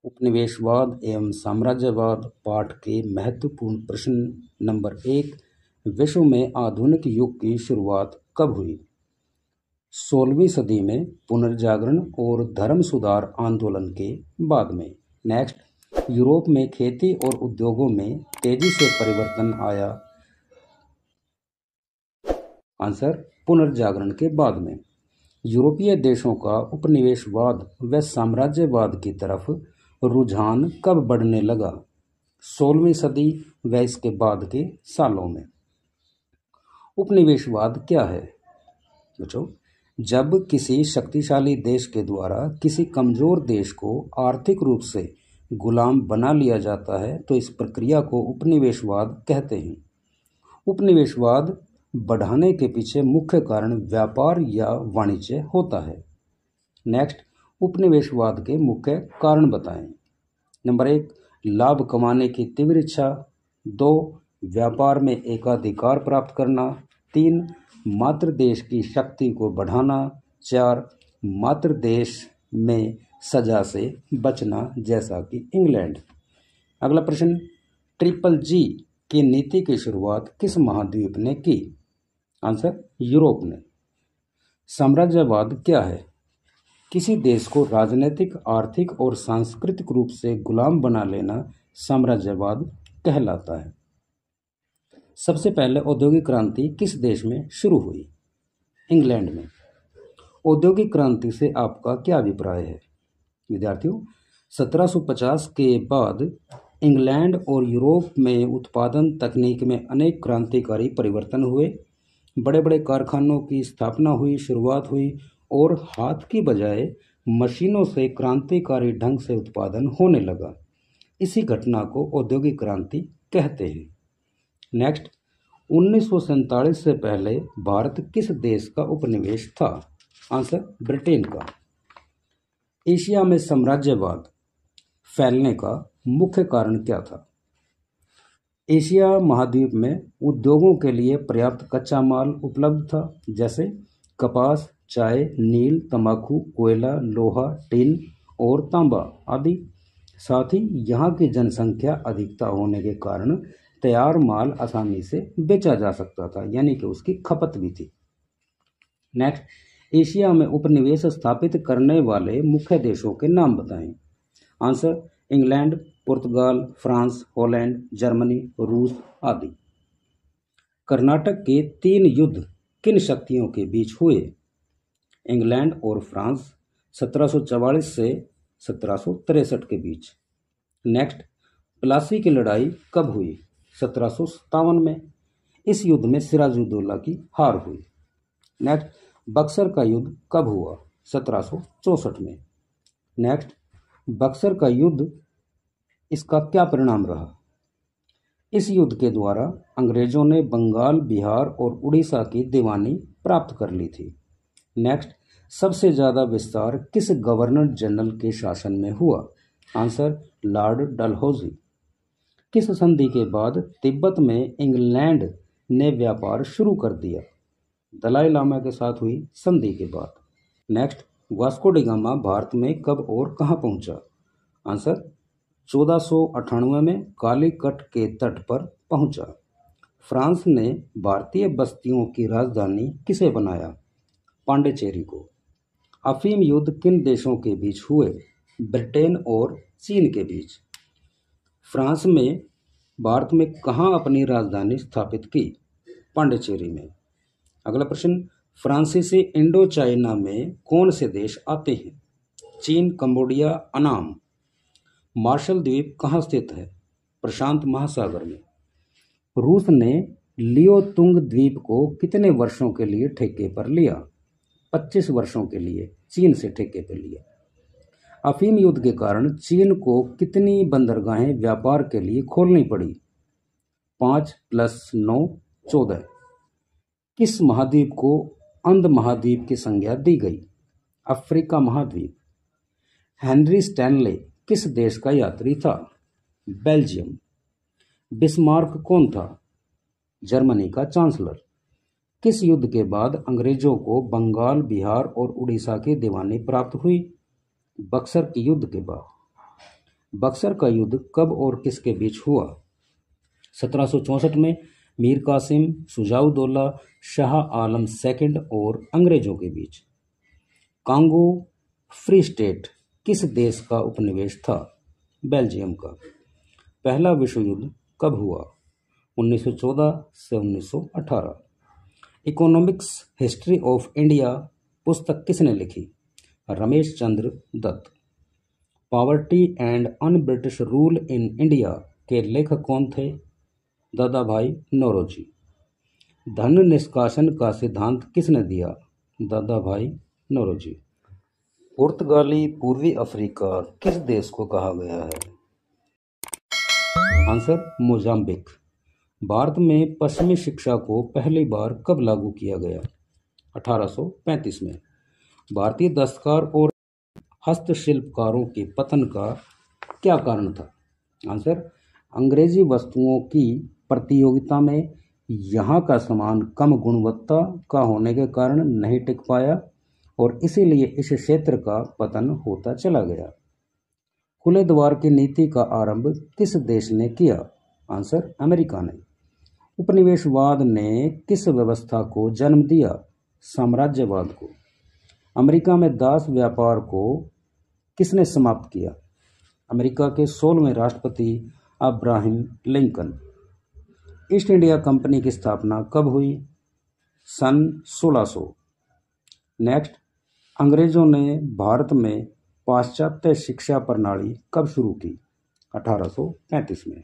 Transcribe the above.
उपनिवेशवाद एवं साम्राज्यवाद पाठ के महत्वपूर्ण प्रश्न नंबर 1। विश्व में आधुनिक युग की शुरुआत कब हुई? 16वीं सदी में पुनर्जागरण और धर्म सुधार आंदोलन के बाद में। नेक्स्ट, यूरोप में खेती और उद्योगों में तेजी से परिवर्तन आया। आंसर, पुनर्जागरण के बाद में। यूरोपीय देशों का उपनिवेशवाद व साम्राज्यवाद की तरफ रुझान कब बढ़ने लगा? 16वीं सदी व इसके बाद के सालों में। उपनिवेशवाद क्या है बच्चों? जब किसी शक्तिशाली देश के द्वारा किसी कमजोर देश को आर्थिक रूप से गुलाम बना लिया जाता है तो इस प्रक्रिया को उपनिवेशवाद कहते हैं। उपनिवेशवाद बढ़ाने के पीछे मुख्य कारण व्यापार या वाणिज्य होता है। नेक्स्ट, उपनिवेशवाद के मुख्य कारण बताएं। नंबर 1, लाभ कमाने की तीव्र इच्छा। 2, व्यापार में एकाधिकार प्राप्त करना। 3, मातृ देश की शक्ति को बढ़ाना। 4, मातृ देश में सजा से बचना, जैसा कि इंग्लैंड। अगला प्रश्न, ट्रिपल जी की नीति की शुरुआत किस महाद्वीप ने की? आंसर, यूरोप ने। साम्राज्यवाद क्या है? किसी देश को राजनीतिक, आर्थिक और सांस्कृतिक रूप से गुलाम बना लेना साम्राज्यवाद कहलाता है। सबसे पहले औद्योगिक क्रांति किस देश में शुरू हुई? इंग्लैंड में। औद्योगिक क्रांति से आपका क्या अभिप्राय है विद्यार्थियों? 1750 के बाद इंग्लैंड और यूरोप में उत्पादन तकनीक में अनेक क्रांतिकारी परिवर्तन हुए। बड़े बड़े कारखानों की स्थापना हुई, शुरुआत हुई और हाथ की बजाय मशीनों से क्रांतिकारी ढंग से उत्पादन होने लगा। इसी घटना को औद्योगिक क्रांति कहते हैं। नेक्स्ट, 1947 से पहले भारत किस देश का उपनिवेश था? आंसर, ब्रिटेन का। एशिया में साम्राज्यवाद फैलने का मुख्य कारण क्या था? एशिया महाद्वीप में उद्योगों के लिए पर्याप्त कच्चा माल उपलब्ध था, जैसे कपास, चाय, नील, तंबाकू, कोयला, लोहा, टिन और तांबा आदि। साथ ही यहाँ की जनसंख्या अधिकता होने के कारण तैयार माल आसानी से बेचा जा सकता था, यानी कि उसकी खपत भी थी। नेक्स्ट, एशिया में उपनिवेश स्थापित करने वाले मुख्य देशों के नाम बताएं। आंसर, इंग्लैंड, पुर्तगाल, फ्रांस, हॉलैंड, जर्मनी, रूस आदि। कर्नाटक के 3 युद्ध किन शक्तियों के बीच हुए? इंग्लैंड और फ्रांस, 1744 से 1763 के बीच। नेक्स्ट, प्लासी की लड़ाई कब हुई? 1757 में। इस युद्ध में सिराजुद्दौला की हार हुई। नेक्स्ट, बक्सर का युद्ध कब हुआ? 1764 में। नेक्स्ट, बक्सर का युद्ध, इसका क्या परिणाम रहा? इस युद्ध के द्वारा अंग्रेजों ने बंगाल, बिहार और उड़ीसा की दीवानी प्राप्त कर ली थी। नेक्स्ट, सबसे ज्यादा विस्तार किस गवर्नर जनरल के शासन में हुआ? Answer, Lord Dalhousie. किस संधि के बाद तिब्बत में इंग्लैंड ने व्यापार शुरू कर दिया? दलाई लामा के साथ हुई संधि के बाद। Next, Vasco D gamma Bharat में कब और कहां पहुंचा? आंसर, 1498 में कालीकट के तट पर पहुंचा। फ्रांस ने भारतीय बस्तियों की राजधानी किसे बनाया? पांडिचेरी को। अफीम युद्ध किन देशों के बीच हुए? ब्रिटेन और चीन के बीच। फ्रांस में भारत में कहां अपनी राजधानी स्थापित की? पांडिचेरी में। अगला प्रश्न, फ्रांसीसी इंडो चाइना में कौन से देश आते हैं? चीन, कंबोडिया, अनाम। मार्शल द्वीप कहाँ स्थित है? प्रशांत महासागर में। रूस ने लियोतुंग द्वीप को कितने वर्षों के लिए ठेके पर लिया? 25 वर्षों के लिए चीन से ठेके पर लिया। अफीम युद्ध के कारण चीन को कितनी बंदरगाहें व्यापार के लिए खोलनी पड़ी? 5 + 9 14। किस महाद्वीप को अंध महाद्वीप की संज्ञा दी गई? अफ्रीका महाद्वीप। हेनरी स्टैनले किस देश का यात्री था? बेल्जियम। बिस्मार्क कौन था? जर्मनी का चांसलर। किस युद्ध के बाद अंग्रेजों को बंगाल, बिहार और उड़ीसा की दीवानी प्राप्त हुई? बक्सर के युद्ध के बाद। बक्सर का युद्ध कब और किसके बीच हुआ? 1764 में मीर कासिम, शुजाउद्दौला, शाह आलम सेकंड और अंग्रेजों के बीच। कांगो फ्री स्टेट किस देश का उपनिवेश था? बेल्जियम का। पहला विश्व युद्ध कब हुआ? 1914 से 1918। इकोनॉमिक्स हिस्ट्री ऑफ इंडिया पुस्तक किसने लिखी? Ramesh Chandra Dutt. Poverty and un British rule in India के लेखक कौन थे? दादा भाई नौरोजी। धन निष्कासन का सिद्धांत किसने दिया? दादा भाई नौरोजी। पुर्तगाली पूर्वी अफ्रीका किस देश को कहा गया है? Answer Mozambique. भारत में पश्चिमी शिक्षा को पहली बार कब लागू किया गया? 1835 में। भारतीय दस्तकार और हस्तशिल्पकारों के पतन का क्या कारण था? आंसर अंग्रेजी वस्तुओं की प्रतियोगिता में यहाँ का सामान कम गुणवत्ता का होने के कारण नहीं टिक पाया और इसीलिए इस क्षेत्र का पतन होता चला गया। खुले द्वार की नीति का आरंभ किस देश ने किया? आंसर अमेरिका ने। उपनिवेशवाद ने किस व्यवस्था को जन्म दिया? साम्राज्यवाद को। अमेरिका में दास व्यापार को किसने समाप्त किया? अमेरिका के 16वें राष्ट्रपति Abraham Lincoln. East India company की स्थापना कब हुई? सन 1600। नेक्स्ट, अंग्रेजों ने भारत में पाश्चात्य शिक्षा प्रणाली कब शुरू की? 1835 में।